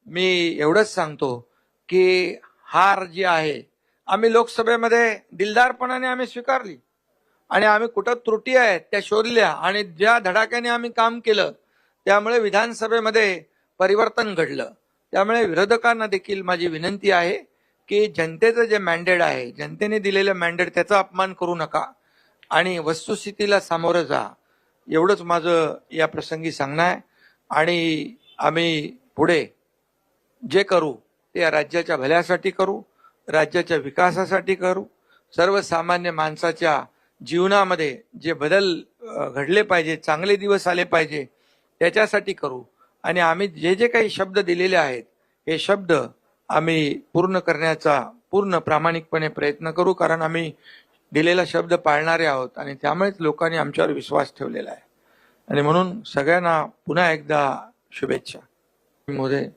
मी एवढंच सांगतो की हार जी आहे आम्ही लोकसभेमध्ये दिलदारपणाने आम्ही स्वीकारली आणि आम्ही कुठं त्रुटी आहेत त्या शोधल्या आणि ज्या धडाक्याने आम्ही काम केलं त्यामुळे विधानसभेमध्ये परिवर्तन घडलं. त्यामुळे विरोधकांना देखील माझी विनंती आहे की जनतेचं जे मॅन्डेट आहे, जनतेने दिलेलं मॅन्डेट त्याचा अपमान करू नका आणि वस्तुस्थितीला सामोरं जा. एवढंच माझं या प्रसंगी सांगणं आहे. आणि आम्ही पुढे जे करू ते या राज्याच्या भल्यासाठी करू, राज्याच्या विकासासाठी करू, सर्वसामान्य माणसाच्या जीवनामध्ये जे बदल घडले पाहिजे, चांगले दिवस आले पाहिजे त्याच्यासाठी करू. आणि आम्ही जे जे काही शब्द दिलेले आहेत हे शब्द आम्ही पूर्ण करण्याचा पूर्ण प्रामाणिकपणे प्रयत्न करू, कारण आम्ही दिलेला शब्द पाळणारे आहोत आणि त्यामुळेच लोकांनी आमच्यावर विश्वास ठेवलेला आहे. आणि म्हणून सगळ्यांना पुन्हा एकदा शुभेच्छा. महोदय.